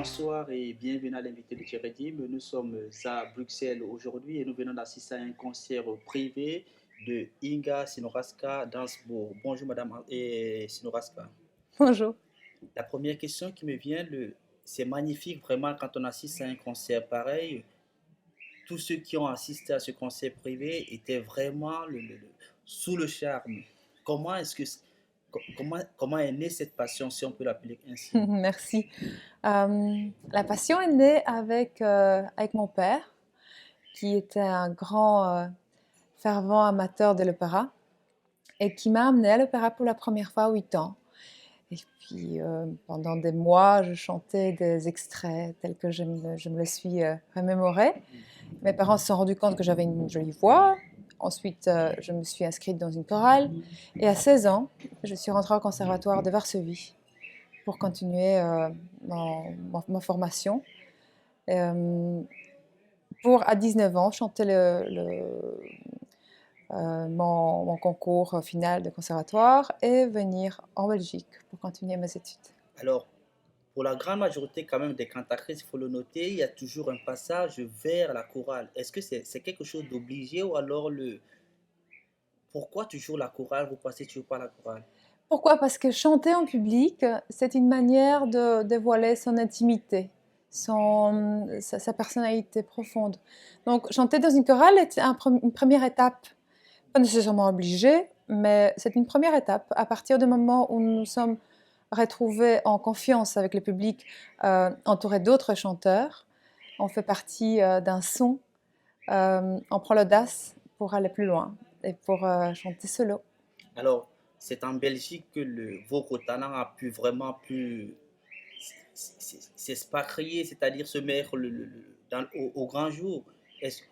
Bonsoir et bienvenue à l'invité de Tcheredim. Nous sommes à Bruxelles aujourd'hui et nous venons d'assister à un concert privé de Inga Sinoraska Dansbourg. Bonjour Madame Sinoraska. Bonjour. La première question qui me vient, c'est magnifique vraiment quand on assiste à un concert pareil. Tous ceux qui ont assisté à ce concert privé étaient vraiment sous le charme. Comment est-ce que comment est née cette passion, si on peut l'appeler ainsi? Merci. La passion est née avec mon père, qui était un grand fervent amateur de l'opéra et qui m'a amenée à l'opéra pour la première fois à 8 ans. Et puis, pendant des mois, je chantais des extraits tels que je me le suis remémoré. Mes parents se sont rendus compte que j'avais une jolie voix. Ensuite, je me suis inscrite dans une chorale. Et à 16 ans, je suis rentrée au conservatoire de Varsovie pour continuer ma formation. Pour, à 19 ans, chanter mon concours final de conservatoire et venir en Belgique pour continuer mes études. Alors, pour la grande majorité quand même des cantatrices, il faut le noter, il y a toujours un passage vers la chorale. Est-ce que c'est quelque chose d'obligé ou alors pourquoi toujours la chorale, vous passez toujours par la chorale? Pourquoi? Parce que chanter en public, c'est une manière de dévoiler son intimité, sa personnalité profonde. Donc, chanter dans une chorale est une première étape, pas nécessairement obligée, mais c'est une première étape. À partir du moment où nous nous sommes retrouvés en confiance avec le public, entourés d'autres chanteurs, on fait partie d'un son, on prend l'audace pour aller plus loin et pour chanter solo. Alors, c'est en Belgique que votre talent a pu vraiment pu s'expatrier, c'est-à-dire se mettre au grand jour. Est-ce,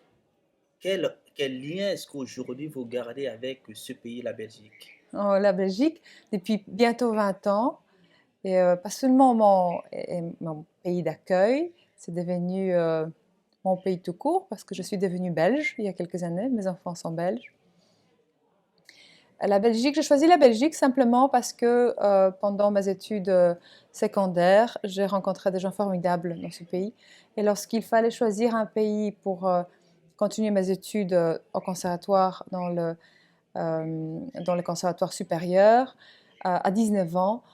quel lien est-ce qu'aujourd'hui vous gardez avec ce pays, la Belgique? La Belgique depuis bientôt 20 ans. Et pas seulement mon pays d'accueil, c'est devenu mon pays tout court parce que je suis devenue belge il y a quelques années, mes enfants sont belges. La Belgique, j'ai choisi la Belgique simplement parce que pendant mes études secondaires, j'ai rencontré des gens formidables dans ce pays. Et lorsqu'il fallait choisir un pays pour continuer mes études au conservatoire, dans le conservatoire supérieur, à 19 ans,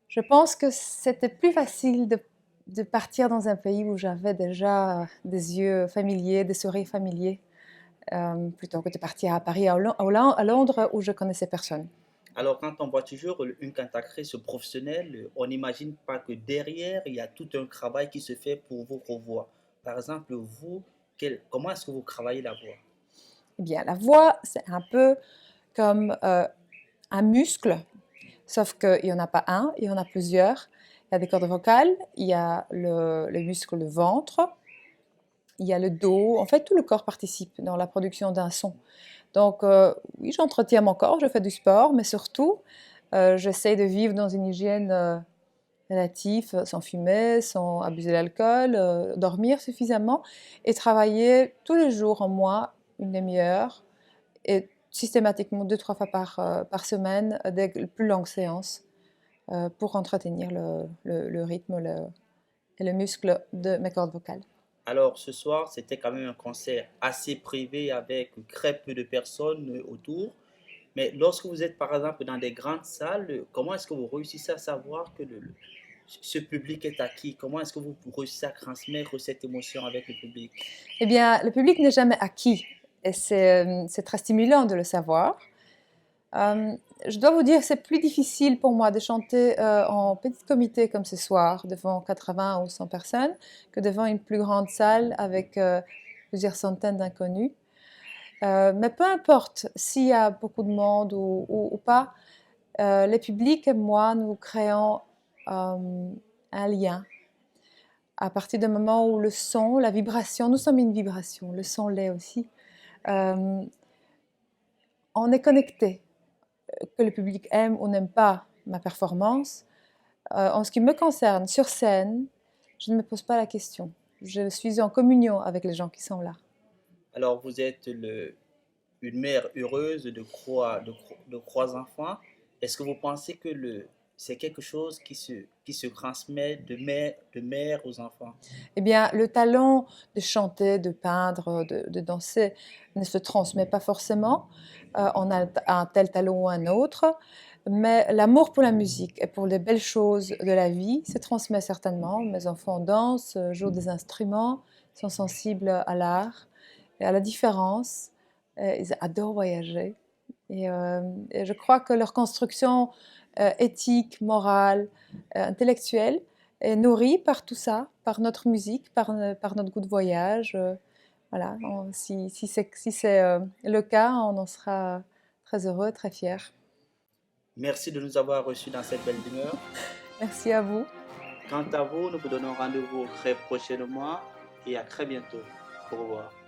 je pense que c'était plus facile de partir dans un pays où j'avais déjà des yeux familiers, des sourires familiers, plutôt que de partir à Paris, à Londres, où je connaissais personne. Alors, quand on voit toujours une cantatrice professionnelle, on n'imagine pas que derrière, il y a tout un travail qui se fait pour votre voix. Par exemple, vous, comment est-ce que vous travaillez la voix? Eh bien, la voix, c'est un peu comme un muscle, sauf qu'il n'y en a pas un, il y en a plusieurs. Il y a des cordes vocales, il y a le muscle du ventre, il y a le dos. En fait, tout le corps participe dans la production d'un son. Donc, oui, j'entretiens mon corps, je fais du sport, mais surtout, j'essaie de vivre dans une hygiène relative, sans fumer, sans abuser d'alcool, dormir suffisamment et travailler tous les jours en moi une demi-heure et systématiquement 2-3 fois par semaine des plus longues séances pour entretenir le rythme et le muscle de mes cordes vocales. Alors, ce soir, c'était quand même un concert assez privé avec très peu de personnes autour. Mais lorsque vous êtes, par exemple, dans des grandes salles, comment est-ce que vous réussissez à savoir que ce public est acquis? Comment est-ce que vous réussissez à transmettre cette émotion avec le public? Eh bien, le public n'est jamais acquis et c'est très stimulant de le savoir. Je dois vous dire, c'est plus difficile pour moi de chanter en petit comité comme ce soir, devant 80 ou 100 personnes, que devant une plus grande salle avec plusieurs centaines d'inconnus. Mais peu importe s'il y a beaucoup de monde ou pas, les publics et moi, nous créons un lien. À partir du moment où le son, la vibration, nous sommes une vibration, le son l'est aussi, euh, on est connecté. Que le public aime ou n'aime pas ma performance, en ce qui me concerne, sur scène, je ne me pose pas la question. Je suis en communion avec les gens qui sont là. Alors, vous êtes une mère heureuse de trois enfants. Est-ce que vous pensez que c'est quelque chose qui se transmet de mère aux enfants. Eh bien, le talent de chanter, de peindre, de danser ne se transmet pas forcément. On a un tel talent ou un autre, mais l'amour pour la musique et pour les belles choses de la vie se transmet certainement. Mes enfants dansent, jouent des instruments, sont sensibles à l'art et à la différence. Ils adorent voyager. Et je crois que leur construction éthique, morale, intellectuelle est nourrie par tout ça, par notre musique, par notre goût de voyage. Voilà, si c'est le cas, on en sera très heureux, très fiers. Merci de nous avoir reçus dans cette belle demeure. Merci à vous. Quant à vous, nous vous donnons rendez-vous très prochainement et à très bientôt. Au revoir.